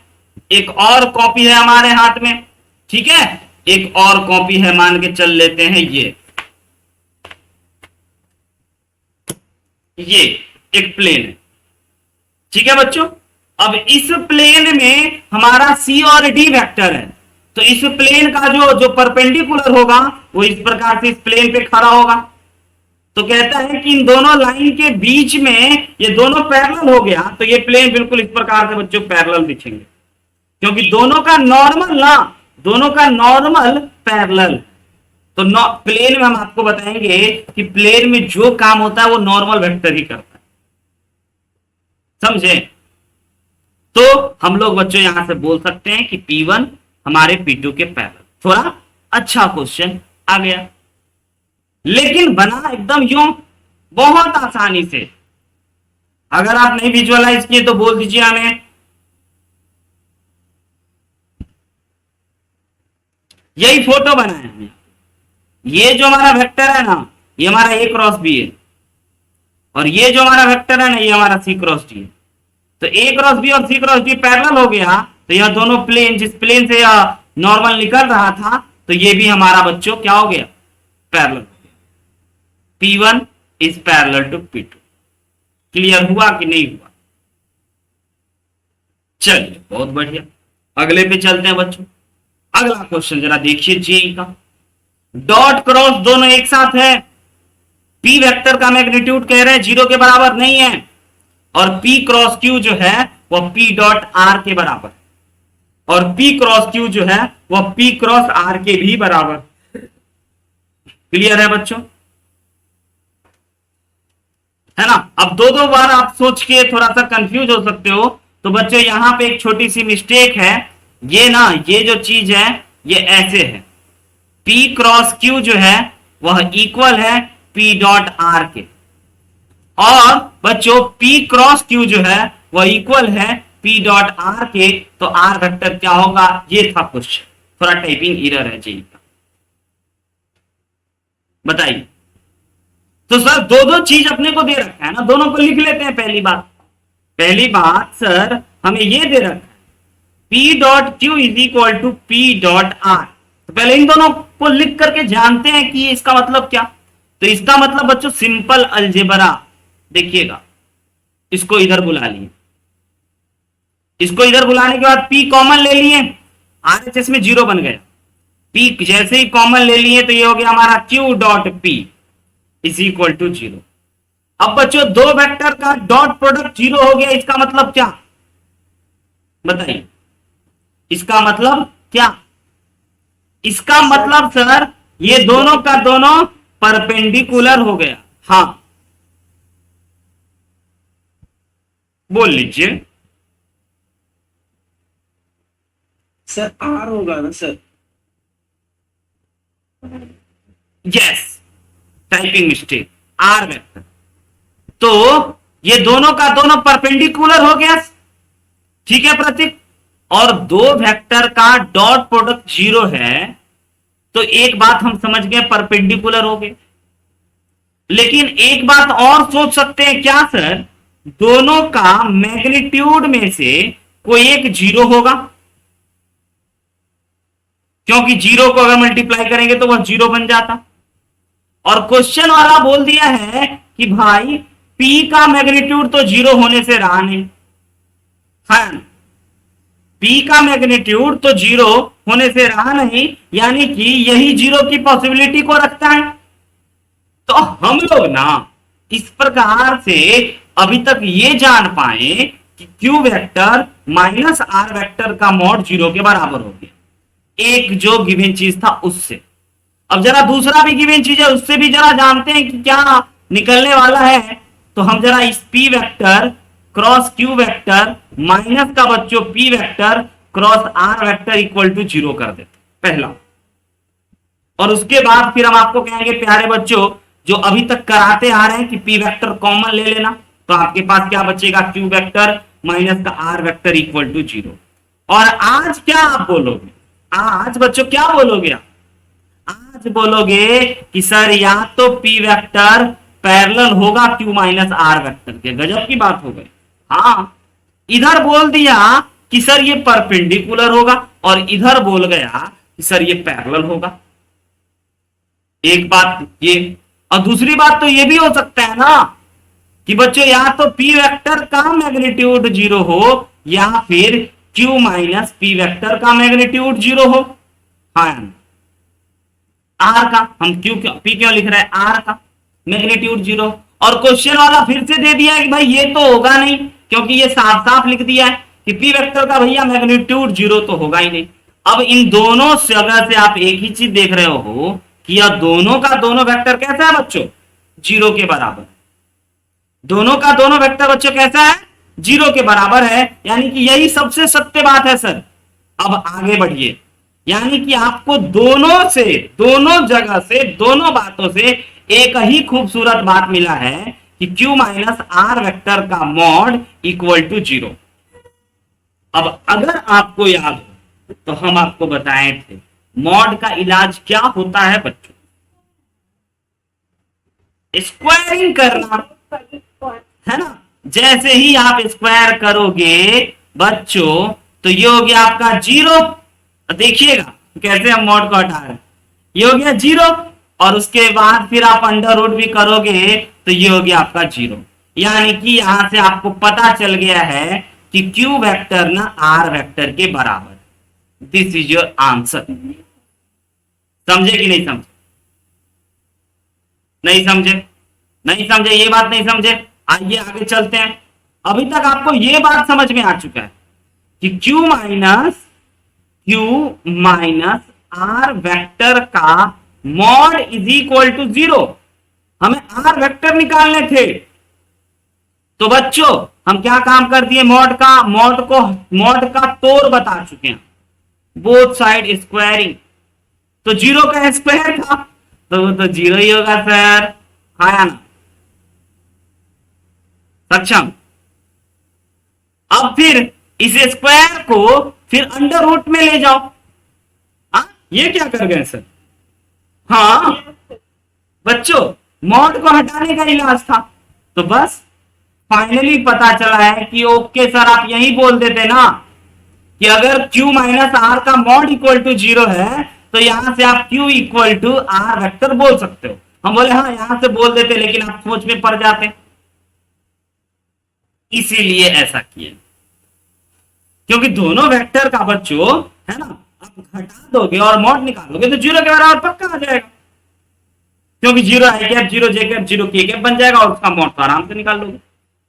एक और कॉपी है हमारे हाथ में, ठीक है? एक और कॉपी है, मान के चल लेते हैं ये एक प्लेन है, ठीक है बच्चों? अब इस प्लेन में हमारा सी और डी वेक्टर है, तो इस प्लेन का जो परपेंडिकुलर होगा वो इस प्रकार से इस प्लेन पे खड़ा होगा। तो कहता है कि इन दोनों लाइन के बीच में ये दोनों पैरेलल हो गया, तो ये प्लेन बिल्कुल इस प्रकार से बच्चों पैरेलल दिखेंगे, क्योंकि दोनों का नॉर्मल पैरेलल। तो प्लेन में हम आपको बताएंगे कि प्लेन में जो काम होता है वो नॉर्मल वेक्टर ही करता है, समझे? तो हम लोग बच्चों यहां से बोल सकते हैं कि P1 हमारे P2 के पैरेलल। थोड़ा अच्छा क्वेश्चन आ गया, लेकिन बना एकदम यूं बहुत आसानी से। अगर आप नहीं विजुअलाइज किए तो बोल दीजिए हमें। यही फोटो बनाया हमने। ये जो हमारा वेक्टर है ना, ये हमारा ए क्रॉस बी है, और ये जो हमारा वेक्टर है ना, ये हमारा सी क्रॉस डी है। तो ए क्रॉस बी और सी क्रॉस डी पैरेलल हो गया, तो यह दोनों प्लेन, जिस प्लेन से यह नॉर्मल निकल रहा था, तो ये भी हमारा बच्चों क्या हो गया? पैरेलल हो गया। P1 is parallel to P2। Clear हुआ कि नहीं हुआ? चलिए बहुत बढ़िया, अगले पे चलते हैं बच्चों। अगला क्वेश्चन जरा देखिए जेई का। डॉट क्रॉस दोनों एक साथ है, P वेक्टर का मैग्नीट्यूड कह रहे हैं 0 के बराबर नहीं है, और P क्रॉस Q जो है वह P डॉट R के बराबर, और P क्रॉस Q जो है वह P क्रॉस R के भी बराबर। क्लियर है बच्चों? है ना? अब दो बार आप सोच के थोड़ा सा कंफ्यूज हो सकते हो, तो बच्चों यहां पे एक छोटी सी मिस्टेक है। ये जो चीज है ये ऐसे है, P क्रॉस Q जो है वह इक्वल है P डॉट R के, और बच्चों P क्रॉस Q जो है वह इक्वल है P डॉट R के। तो R वेक्टर क्या होगा? ये था क्वेश्चन। थोड़ा टाइपिंग एरर है जी का, बताइए। तो सर दो चीज अपने को दे रखा है ना, दोनों को लिख लेते हैं। पहली बात सर हमें ये दे रखा है P dot Q is equal to P dot R। तो पहले इन दोनों को लिख करके जानते हैं कि इसका मतलब क्या। तो इसका मतलब बच्चों सिंपल अलजेब्रा। देखिएगा, इसको इधर बुला लिए, इसको इधर बुलाने के बाद P कॉमन ले लिए, RHS में 0 बन गया। P जैसे ही कॉमन ले लिए तो ये हो गया हमारा Q dot P is equal to 0। अब बच्चों दो वेक्टर का डॉट प्रोडक्ट 0 हो गया, इसका मतलब क्या? बताइए, इसका मतलब क्या? इसका मतलब सर ये दोनों का दोनों परपेंडिकुलर हो गया। हाँ बोल लीजिए सर। आर होगा ना sir? Yes, typing mistake, R vector. तो ये दोनों का दोनों परपेंडिकुलर हो गया, ठीक है प्रतीक। और दो वेक्टर का डॉट प्रोडक्ट 0 है, तो एक बात हम समझ गए, परपेंडिकुलर हो गए। लेकिन एक बात और सोच सकते हैं क्या सर? दोनों का मैग्नीट्यूड में से कोई एक जीरो होगा, क्योंकि जीरो को अगर मल्टीप्लाई करेंगे तो वह जीरो बन जाता। और क्वेश्चन वाला बोल दिया है कि भाई P का मैग्नीट्यूड तो जीरो होने से रहा नहीं, हाँ, P का मैग्नीट्यूड तो जीरो होने से रहा नहीं, यानी कि यही जीरो की पॉसिबिलिटी को रखता है। तो हम लोग ना इस प्रकार से अभी तक ये जान पाए कि Q vector minus R vector का मॉड जीरो के बराबर हो गया, एक जो गिवन चीज था उससे। अब जरा दूसरा भी गिवन चीज है, उससे भी जरा जानते हैं कि क्या निकलने वाला है। तो हम जरा इस P vector cross Q vector minus का बच्चों P vector cross R vector equal to zero कर देते पहला, और उसके बाद फिर हम आपको कहेंगे प्यारे बच्चों जो अभी तक कराते आ रहे हैं कि P वेक्टर कॉमन ले लेना, तो आपके पास क्या बचेगा, Q वेक्टर माइनस का R vector equal to zero. और आज क्या आप बोलोगे, आज बच्चों क्या बोलोगे आप? आज बोलोगे कि सर या तो P वेक्टर पैरेलल होगा Q माइनस R वेक्टर के। गजब की बात हो गई। हाँ, इधर बोल दिया कि सर ये परपेंडिकुलर होगा, और इधर बोल गया कि सर ये पैरेलल होगा। एक बात ये, और दूसरी बात तो ये भी हो सकता है ना कि बच्चों या तो P वेक्टर का मैग्नीट्यूड जीरो हो, या फिर Q माइनस P वेक्टर का मैग्नीट्यूड जीरो हो। हाँ, R का हम P क्यों लिख रहे हैं, R का मैग्नीट्यूड जीरो। और क्वेश्चन वाला फिर से दे दिया है कि भाई ये तो होगा नहीं, क्योंकि ये साफ साफ लिख दिया है कि P वेक्टर का भैया मैग्नीट्यूड जीरो तो होगा ही नहीं। अब इन दोनों जगह से आप एक ही चीज देख रहे हो कि यह दोनों का दोनों वेक्टर कैसा है बच्चों, जीरो के बराबर। दोनों का दोनों वेक्टर बच्चों कैसा है, जीरो के बराबर है, यानी कि यही सबसे सत्य बात है सर। अब आगे बढ़िए, यानी कि आपको दोनों से, दोनों जगह से, दोनों बातों से एक ही खूबसूरत बात मिला है कि Q माइनस R वेक्टर का मॉड इक्वल टू जीरो। अब अगर आपको याद हो तो हम आपको बताए थे मॉड का इलाज क्या होता है बच्चों, स्क्वायरिंग करना, है ना। जैसे ही आप स्क्वायर करोगे बच्चों तो ये हो गया आपका जीरो। देखिएगा कैसे हम मॉड को हटा रहे हैं, ये हो गया जीरो, और उसके बाद फिर आप अंडर रूट भी करोगे तो ये हो गया आपका जीरो। यानी कि यहां से आपको पता चल गया है कि Q वेक्टर ना R वेक्टर के बराबर। This is your answer. समझे कि नहीं समझे? नहीं समझे? नहीं समझे, ये बात नहीं समझे। आइए आगे चलते हैं। अभी तक आपको ये बात समझ में आ चुका है कि Q माइनस R वेक्टर का mod is equal to zero. हमें R वेक्टर निकालने थे, तो बच्चों हम क्या काम कर दिए, मॉड का तोड़ बता चुके हैं, बोथ साइड स्क्वायरिंग। तो जीरो का स्क्वायर था तो वो तो जीरो ही होगा सर, आया ना सक्षम। अब फिर इस स्क्वायर को फिर अंडर रूट में ले जाओ। ये क्या कर गए सर? हाँ बच्चों, मॉड को हटाने का इलाज था। तो बस फाइनली पता चला है कि ओके सर, आप यही बोल देते ना कि अगर Q माइनस R का मॉड इक्वल टू जीरो है तो यहां से आप Q equal to R vector बोल सकते हो। हम बोले हाँ यहां से बोल देते, लेकिन आप सोच में पड़ जाते, इसीलिए ऐसा किए। क्योंकि दोनों वेक्टर का बच्चों, है ना, आप घटा दोगे और मॉड निकालोगे तो जीरो के बराबर पक्का आ जाएगा, क्योंकि जीरो आई कैप जीरो जे कैप जीरो के कैप बन जाएगा और उसका मॉड तो आराम से निकाल लोगे।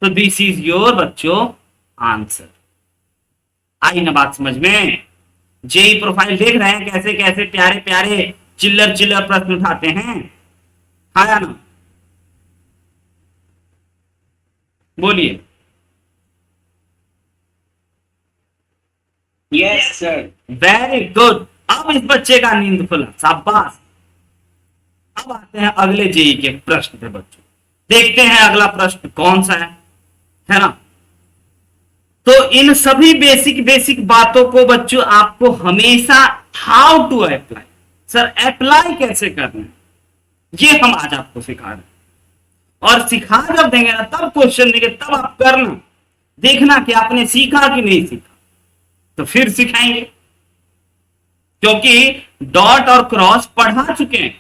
तो दिस इज योर बच्चों आंसर। आई ना बात समझ में? जेई प्रोफाइल देख रहे हैं कैसे कैसे प्यारे प्यारे चिल्लर चिल्लर प्रश्न उठाते हैं, आया ना? बोलिए। Yes sir. Very good. अब इस बच्चे का नींद खुला, शाबाश। अब आते हैं अगले जेई के प्रश्न पे बच्चों। देखते हैं अगला प्रश्न कौन सा है ना। तो इन सभी बेसिक बातों को बच्चों आपको हमेशा how to apply, sir apply कैसे करना है, ये हम आज आपको सिखा रहे हैं। और सिखा जब देंगे ना तब क्वेश्चन देंगे, तब आप करना, देखना कि आपने सीखा कि नहीं सीखा, तो फिर सिखाएंगे। क्योंकि डॉट और क्रॉस पढ़ा चुके हैं,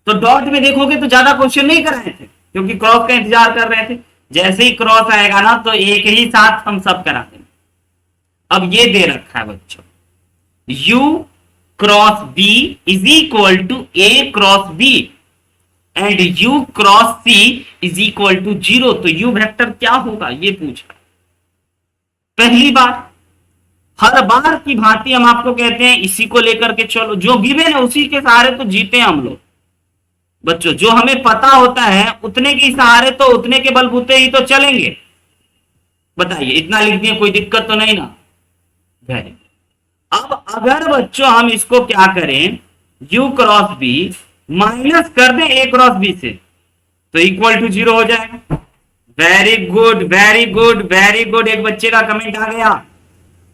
तो डॉट में देखोगे तो ज्यादा क्वेश्चन नहीं कराए थे, क्योंकि क्रॉस का इंतजार कर रहे थे। जैसे ही क्रॉस आएगा ना तो एक ही साथ हम सब करा देंगे। अब ये दे रखा है बच्चों, u cross b is equal to a cross b and u cross c is equal to 0। तो u वेक्टर क्या होगा ये पूछा। पहली बार, हर बार की भांति हम आपको कहते हैं इसी को लेकर के चलो, जो गिवन है उसी के सहारे तो जीते हम लोग बच्चों। जो हमें पता होता है उतने के सहारे, तो उतने के बलबूते ही तो चलेंगे। बताइए, इतना लिख दिए, कोई दिक्कत तो नहीं ना? वेरी। अब अगर बच्चों हम इसको क्या करें, u क्रॉस b माइनस कर दें a क्रॉस b से, तो इक्वल टू 0 हो जाएगा। Very good very good very good, एक बच्चे का कमेंट आ गया।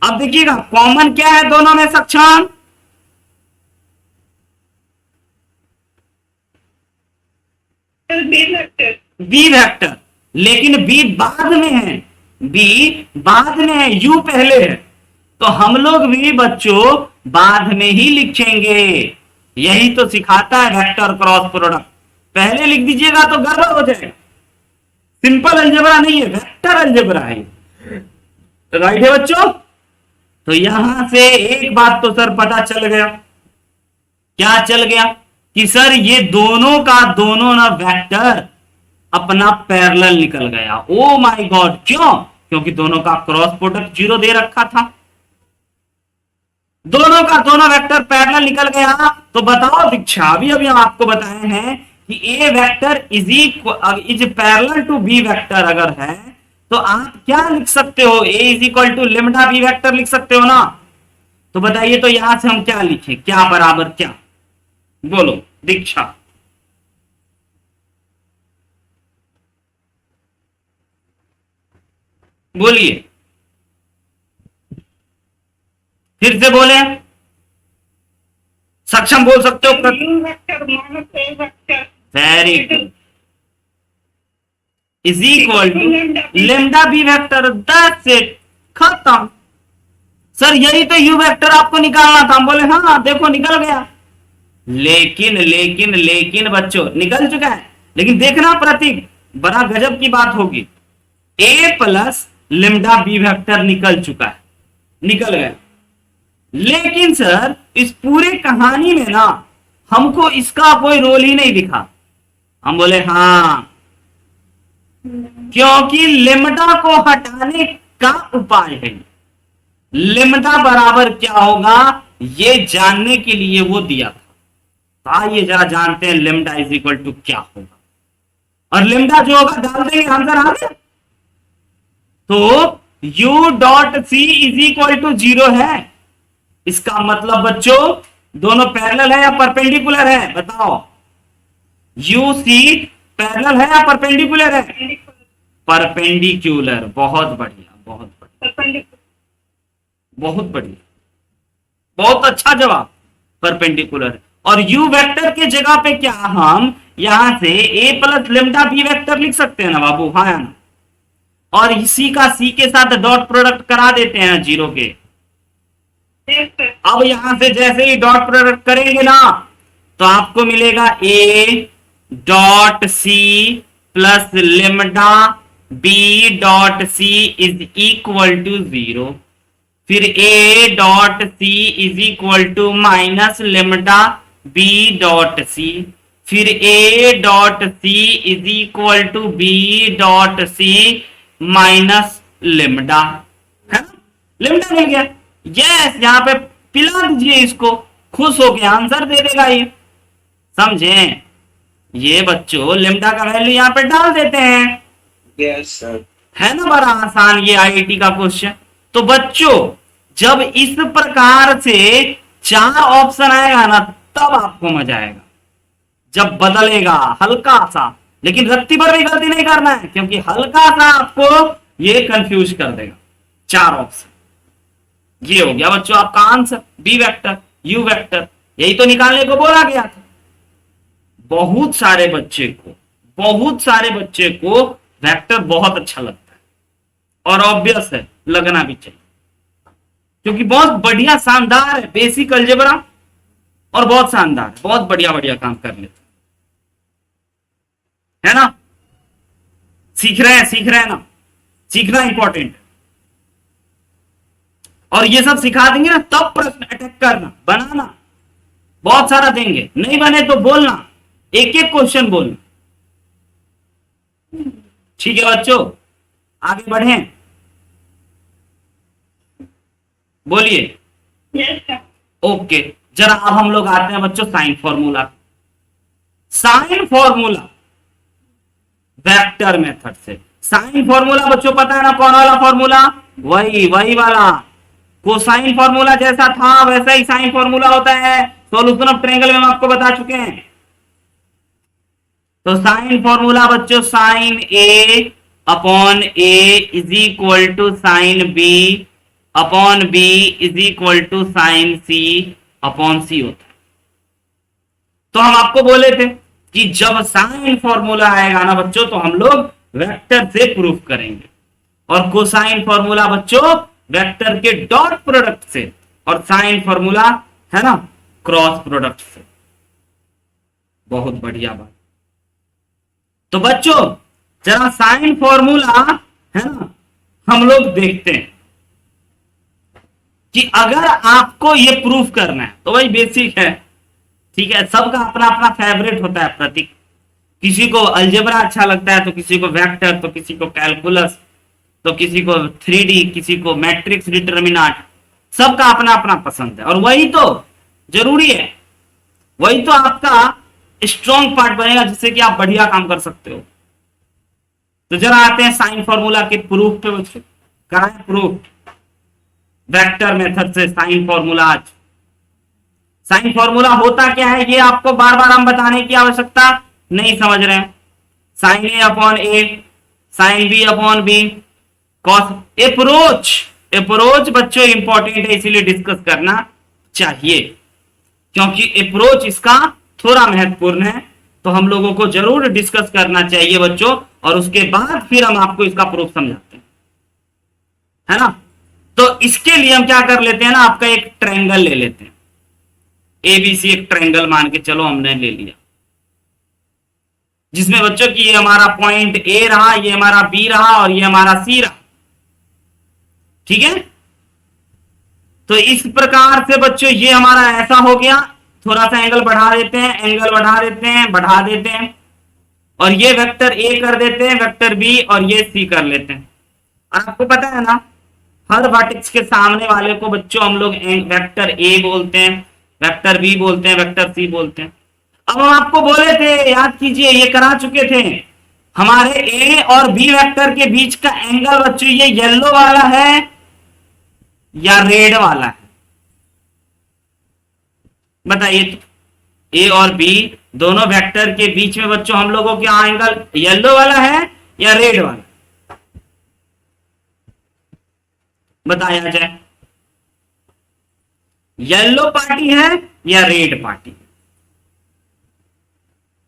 अब देखिएगा कॉमन क्या है दोनों में सक्षम, बी वेक्टर, लेकिन बी बाद में है, बी बाद में है, यू पहले है, तो हम लोग भी बच्चों बाद में ही लिखेंगे। यही तो सिखाता है वेक्टर क्रॉस प्रोडक्ट। पहले लिख दीजिएगा तो गड़बड़ हो जाएगा। सिंपल अलजेब्रा नहीं है, वेक्टर अलजेब्रा है। राइट है बच्चों? तो यहां से एक बात तो सर पता चल गया, क्या चल गया, कि सर ये दोनों का दोनों ना वेक्टर अपना पैरेलल निकल गया। ओ माय गॉड, क्यों? क्योंकि दोनों का क्रॉस प्रोडक्ट 0 दे रखा था, दोनों का दोनों वेक्टर पैरेलल निकल गया। तो बताओ दीक्षा, अभी हम आपको बताए हैं कि A vector is parallel to B vector अगर है तो आप क्या लिख सकते हो, A is equal to lambda B vector लिख सकते हो ना। तो बताइए, तो यहां से हम क्या लिखें, क्या बराबर क्या, बोलो दीक्षा। बोलिए, फिर से बोले, सक्षम बोल सकते हो। Very good, is equal to lambda B vector, that's it, खत्म। सर यही तो यू वेक्टर आपको निकालना था। हम बोले हाँ देखो निकल गया। लेकिन लेकिन लेकिन बच्चों निकल चुका है, लेकिन देखना प्रतीक, बड़ा गजब की बात होगी, ए प्लस लेमडा बी वेक्टर निकल चुका है, निकल गया। लेकिन सर इस पूरे कहानी में ना हमको इसका कोई रोल ही नहीं दिखा। हम बोले हाँ, क्योंकि लेमडा को हटाने का उपाय है। लेमडा बराबर क्या होगा ये जानने के लिए वो दिया था। तो आइए जरा जानते हैं लेमडा इज इक्वल टू क्या होगा, और लेमडा जो होगा डाल देंगे, आंसर आ गया। तो u dot C is equal to 0 है। इसका मतलब बच्चों दोनों पैरेलल है या परपेंडिकुलर है, बताओ। यू सी पैरेलल है या परपेंडिकुलर है? परपेंडिकुलर। बहुत बढ़िया, बहुत बढ़िया, बहुत बढ़िया, बहुत अच्छा जवाब, परपेंडिकुलर। और u वेक्टर के जगह पे क्या हम यहां से a plus lambda B vector लिख सकते हैं ना बाबू, हाँ या ना? और इसी का c के साथ डॉट प्रोडक्ट करा देते हैं 0 के। अब यहां से जैसे ही डॉट प्रोडक्ट करेंगे ना तो आपको मिलेगा a dot c plus lambda b dot c is equal to 0। फिर a dot c is equal to minus lambda b dot c। फिर a dot c is equal to b dot c minus lambda, है ना? Lambda मिल गया। Yes, यहां पे पिला दीजिए इसको, खुश होके आंसर दे देगा ये, समझे? ये बच्चों लेमडा का वैल्यू यहां पे डाल देते हैं। Yes sir. है ना बड़ा आसान ये आईआईटी का क्वेश्चन। तो बच्चों जब इस प्रकार से 4 ऑप्शन आएगा ना तब आपको मजा आएगा, जब बदलेगा हल्का सा, लेकिन रत्ती पर भी गलती नहीं करना है क्योंकि हल्का सा आपको ये कंफ्यूज कर देगा। 4 ऑप्शन, ये हो गया बच्चों आपका answer, B vector U vector, यही तो निकालने को बोला गया था। बहुत सारे बच्चे को बहुत सारे बच्चे को वेक्टर बहुत अच्छा लगता है और ऑब्वियस है, लगना भी चाहिए, क्योंकि बहुत बढ़िया शानदार है बेसिक अलजेब्रा और बहुत शानदार है, बहुत बढ़िया बढ़िया काम कर लेते है ना। सीख रहे हैं ना, सीखना इंपॉर्टेंट है। और ये सब सिखा देंगे ना, तब प्रश्न अटैक करना, बनाना बहुत सारा देंगे, नहीं बने तो बोलना, एक एक क्वेश्चन बोलना। ठीक है बच्चों, आगे बढ़े, बोलिए। Yes sir. ओके, जरा अब हम लोग आते हैं बच्चों sine formula. Sine formula vector method से। साइन फॉर्मूला बच्चों पता है ना, कौन वाला फॉर्मूला? वही वाला। कोसाइन फॉर्मूला जैसा था वैसा ही साइन फॉर्मूला होता है। सॉल्यूशन ऑफ ट्रायंगल में हम आपको बता चुके हैं। तो साइन फॉर्मूला बच्चों, sine A upon A is equal to sine B upon B is equal to sine C upon C होता है। तो हम आपको बोले थे कि जब साइन फॉर्मूला आएगा ना बच्चों, तो हम लोग वेक्टर से प्रूफ करेंगे, और कोसाइन फॉर्मूला बच्चों वेक्टर के डॉट प्रोडक्ट से, और साइन फॉर्मूला है ना क्रॉस प्रोडक्ट से। बहुत बढ़िया बात। तो बच्चों जरा साइन फॉर्मूला है ना हम लोग देखते हैं कि अगर आपको ये प्रूफ करना है तो भाई बेसिक है, ठीक है, सबका अपना अपना फेवरेट होता है प्रतीक। किसी को अलजेब्रा अच्छा लगता है, तो किसी को वेक्टर, तो किसी को कैलकुलस, तो किसी को 3D, किसी को मैट्रिक्स डिटर्मिनेंट, सबका अपना अपना पसंद है। और वही तो जरूरी है, वही तो आपका स्ट्रॉन्ग पार्ट बनेगा जिससे कि आप बढ़िया काम कर सकते हो। तो जरा आते हैं साइन फॉर्मूला के प्रूफ पे बच्चों, कराएं प्रूफ वेक्टर मेथड से साइन फॉर्मूला। आज साइन फॉर्मूला होता क्या है ये आपको बार बार हम बताने की आवश्यकता नहीं समझ रहे हैं। Sine A upon A, sine B upon B, cos. Approach बच्चों इंपॉर्टेंट है, इसीलिए डिस्कस करना चाहिए, क्योंकि अप्रोच इसका थोड़ा महत्वपूर्ण है, तो हम लोगों को जरूर डिस्कस करना चाहिए बच्चों, और उसके बाद फिर हम आपको इसका प्रूफ समझाते हैं, है ना। तो इसके लिए हम क्या कर लेते हैं ना, आपका एक ट्रायंगल ले लेते हैं, एबीसी एक ट्रायंगल मान के चलो हमने ले लिया, जिसमें बच्चों की ये हमारा पॉइंट ए रहा, ये हमारा बी रहा, और ये हमारा सी रहा, ठीक है। तो इस प्रकार से बच्चों ये हमारा ऐसा हो गया। थोड़ा सा एंगल बढ़ा देते हैं, एंगल बढ़ा देते हैं, बढ़ा देते हैं, और ये वेक्टर ए कर देते हैं, वेक्टर बी, और ये सी कर लेते हैं। और आपको पता है ना, हर वर्टेक्स के सामने वाले को बच्चों हम लोग वेक्टर ए बोलते हैं, वेक्टर बी बोलते हैं, वेक्टर सी बोलते हैं। अब हम आपको बोले थे, याद कीजिए, ये करा चुके थे, हमारे ए और बी वेक्टर के बीच का एंगल बच्चों ये येलो वाला है या रेड वाला है? बताइए तो। ए और बी दोनों वेक्टर के बीच में बच्चों हम लोगों के एंगल येलो वाला है या रेड वाला? बताया जाए, येलो पार्टी है या रेड पार्टी?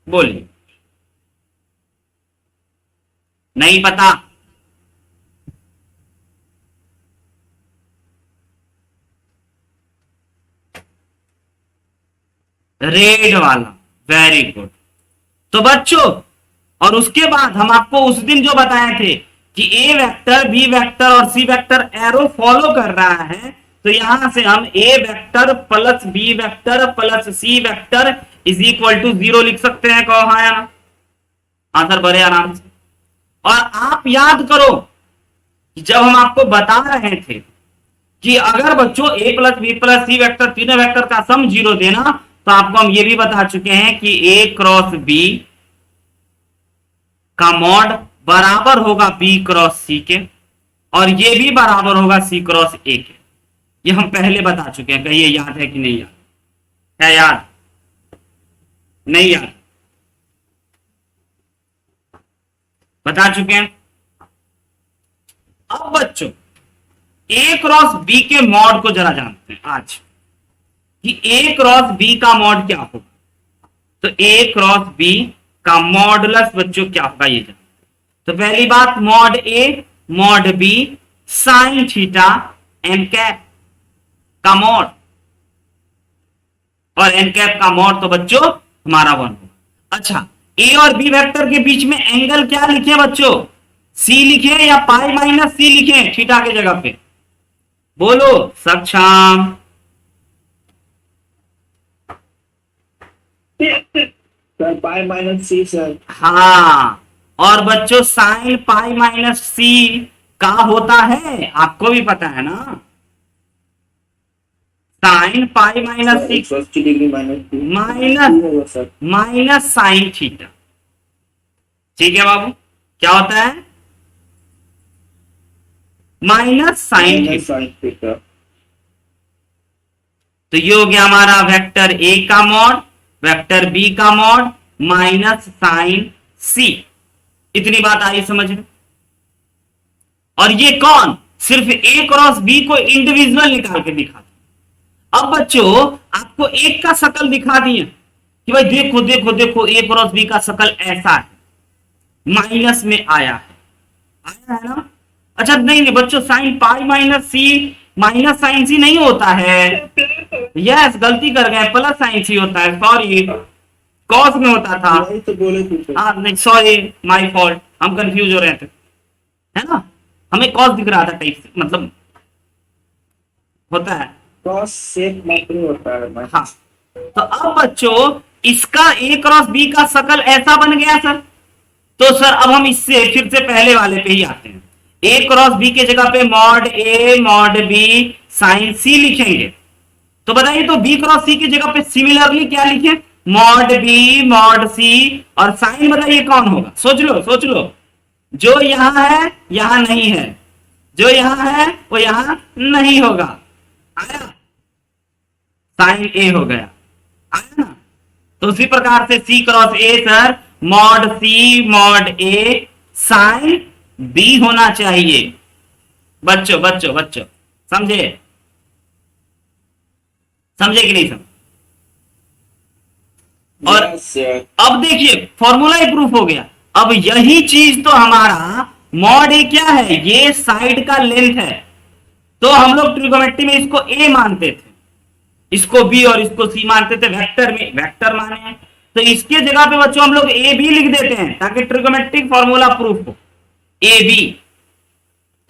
बोलिए। नहीं पता? रेड वाला, वेरी गुड। तो बच्चों, और उसके बाद हम आपको उस दिन जो बताए थे कि ए वेक्टर, बी वेक्टर और सी वेक्टर एरो फॉलो कर रहा है, तो यहां से हम A vector plus B vector plus C vector is equal to 0 लिख सकते हैं। कहो हाँ या ना? आंसर बड़े आराम से। और आप याद करो कि जब हम आपको बता रहे थे कि अगर बच्चों ए plus B plus C vector तीनों वेक्टर का सम 0 देना, तो आपको हम ये भी बता चुके हैं कि ए क्रॉस बी का मॉड बराबर होगा बी क्रॉस सी के, और ये भी बराबर होगा सी क्रॉस ए के। ये हम पहले बता चुके हैं। कहिए याद है कि नहीं याद? है याद? नहीं याद? बता चुके हैं। अब बच्चों ए क्रॉस बी के मॉड को जरा जानते हैं आज, कि ए क्रॉस बी का मॉड क्या होगा। तो ए क्रॉस बी का मॉडुलस बच्चों क्या होगा ये जान। तो पहली बात mod A mod B sine theta N cap का मॉड, और एन कैप का मॉड तो बच्चों हमारा 1 होगा। अच्छा ए और बी वेक्टर के बीच में एंगल क्या लिखे बच्चों, सी लिखे या पाई माइनस सी लिखे थीटा के जगह पे, बोलो सक्षम। सर पाई माइनस सी सर। हाँ, और बच्चों साइन पाई माइनस सी का होता है, आपको भी पता है ना, साइन पाई माइनस सी 180 degree minus minus sine theta. ठीक है बाबू, क्या होता है, माइनस साइन थीटा। तो ये हो गया हमारा वेक्टर ए का मॉड, वेक्टर बी का मॉड माइनस साइन सी। इतनी बात आई समझ में। और ये कौन, सिर्फ ए क्रॉस बी को इंडिविजुअल निकाल के दिखा दिया। अब बच्चों आपको एक का शकल दिखा दिए कि भाई देखो देखो देखो ए क्रॉस बी का शकल ऐसा है, माइनस में आया है ना। अच्छा नहीं नहीं बच्चों, साइन पाई माइनस सी माइनस साइन सी नहीं होता है, यस गलती कर गए, प्लस साइन सी होता है, सॉरी कॉस में होता था। तो बोले थे हाँ नहीं सॉरी माय फॉल्ट, हम कंफ्यूज हो रहे थे, है ना, हमें कॉस दिख रहा था टाइप से, मतलब होता है कॉस सेक मात्र होता है। हाँ। तो अब बच्चों इसका ए क्रॉस बी का शकल ऐसा बन गया सर। तो सर अब हम इससे फिर से पहले वाले पे ही आते हैं, ए क्रॉस बी के जगह पे mod A mod B sign सी लिखेंगे। तो बताइए तो बी क्रॉस सी की जगह पे सिमिलरली क्या लिखें, मॉड बी मॉड सी, और साइन बताइए कौन होगा, सोच लो सोच लो, जो यहां है यहां नहीं है, जो यहां है वो यहां नहीं होगा, आया, साइन ए हो गया, आया ना। तो उसी प्रकार से C cross A sir mod C mod A sine B होना चाहिए। बच्चों बच्चों बच्चों समझे, समझे कि नहीं समझे। और अब देखिए फॉर्मूला ही प्रूफ हो गया। अब यही चीज तो हमारा मॉड ए क्या है, ये साइड का लेंथ है, तो हम लोग ट्रिगोमेट्री में इसको ए मानते थे, इसको बी और इसको सी मानते थे, वेक्टर में वेक्टर माने हैं, तो इसके जगह पे बच्चों हम लोग ए बी लिख देते हैं ताकि ट्रिगोमेट्रिक फॉर्मूला प्रूफ हो, ए बी,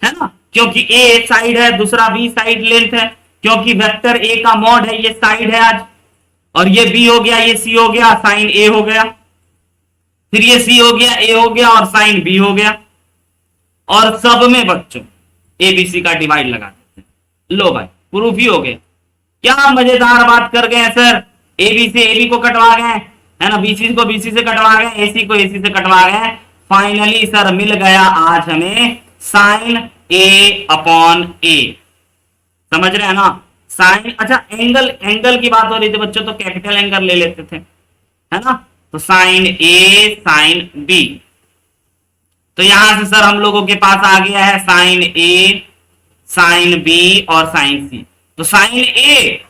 है ना, क्योंकि ए साइड है, दूसरा बी साइड लेंथ है, क्योंकि वेक्टर ए का मॉड है, ये साइड है आज, और ये बी हो गया, ये सी हो गया, साइन ए हो गया, फिर ये सी हो गया, ए हो गया, और साइन बी हो गया, और सब में बच्चों ए बी सी का डिवाइड लगा देते हैं। लो भाई प्रूफ ही हो गया। क्या मजेदार बात कर गए सर, ए बी से ए बी को कटवा गए, है ना, बीसी को बीसी से कटवा गए, एसी को एसी से कटवा गए, फाइनली सर मिल गया आज हमें साइन ए अपॉन ए। समझ रहे हैं ना, साइन। अच्छा एंगल, एंगल की बात हो रही थी बच्चों, तो कैपिटल एंगल ले लेते थे, है ना, तो साइन ए साइन बी। तो यहां से सर हम लोगों के पास आ गया है साइन ए साइन बी और साइन सी। तो sine A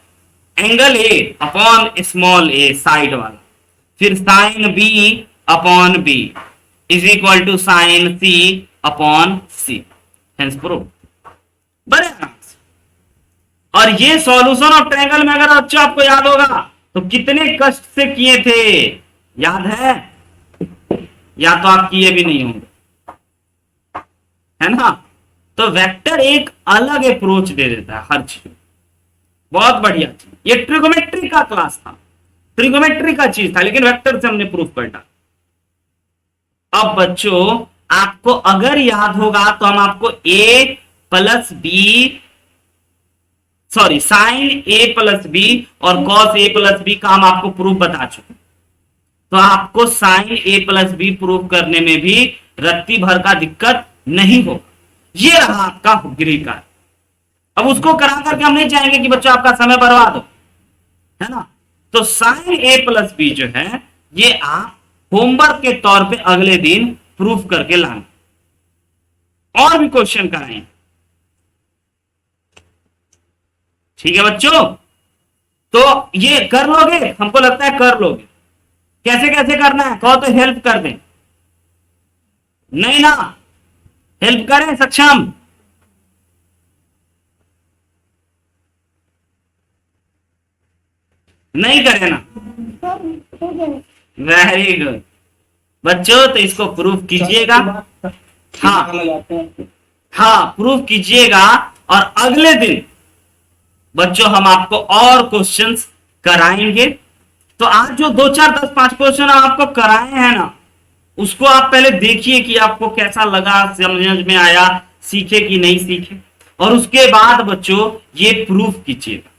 angle A upon small A side वाला, फिर sine B upon B is equal to sine C upon C, hence prove. बड़े आराम से। और ये सॉल्यूशन ऑफ ट्रायंगल में अगर बच्चों आपको याद होगा तो कितने कष्ट से किए थे, याद है, या तो आप किए भी नहीं होंगे, है ना। तो वेक्टर एक अलग अप्रोच दे देता है हर चीज, बहुत बढ़िया चीज। ये ट्रिगोमेट्री का क्लास था, ट्रिगोमेट्री का चीज था, लेकिन वेक्टर से हमने प्रूफ कर डाला। अब बच्चों आपको अगर याद होगा तो हम आपको ए प्लस बी, सॉरी साइन ए प्लस बी और कॉस ए प्लस बी का हम आपको प्रूफ बता चुके। तो आपको साइन ए प्लस बी प्रूफ करने में भी रत्ती भर का दिक्कत नहीं हो। ये रहा आपका गृह कार्य। अब उसको करा करके हम नहीं चाहेंगे कि बच्चों आपका समय बर्बाद हो, है ना। तो साइन ए प्लस बी जो है ये आप होमवर्क के तौर पे अगले दिन प्रूफ करके लाना और भी क्वेश्चन कराएंगे, ठीक है बच्चों। तो ये कर लोगे, हमको लगता है कर लोगे, कैसे कैसे करना है कहो तो हेल्प कर दें। नहीं ना, हेल्प करें सक्षम। नहीं करे ना, वेरी गुड बच्चों। तो इसको प्रूफ कीजिएगा। हाँ लगाते हैं। हाँ, प्रूफ कीजिएगा और अगले दिन बच्चों हम आपको और क्वेश्चंस कराएंगे। तो आज जो 2 4 10 5 क्वेश्चन आपको कराए हैं ना, उसको आप पहले देखिए कि आपको कैसा लगा, समझ में आया, सीखे कि नहीं सीखे। और उसके बाद बच्चों ये प्रूफ कीजिएगा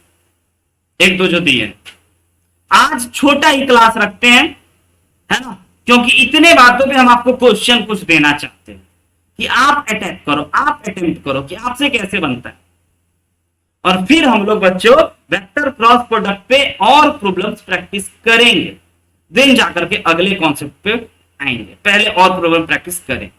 1 2 जो दिए। आज छोटा ही क्लास रखते हैं, है ना, क्योंकि इतने बातों पे हम आपको क्वेश्चन कुछ देना चाहते हैं कि आप अटैक करो, आप अटेम्प्ट करो कि आपसे कैसे बनता है। और फिर हम लोग बच्चों वेक्टर क्रॉस प्रोडक्ट पे और प्रॉब्लम्स प्रैक्टिस करेंगे, दिन जाकर के अगले कॉन्सेप्ट पे आएंगे। पहले और प्रॉब्लम प्रैक्टिस करें।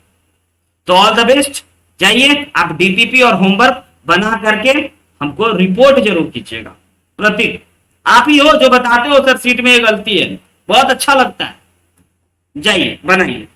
तो ऑल द बेस्ट। जाइए आप डीपीपी और होमवर्क बना करके हमको रिपोर्ट जरूर कीजिएगा। प्रतीक आप ही हो जो बताते हो सर सीट में ये गलती है, बहुत अच्छा लगता है। जाइए बनाइए।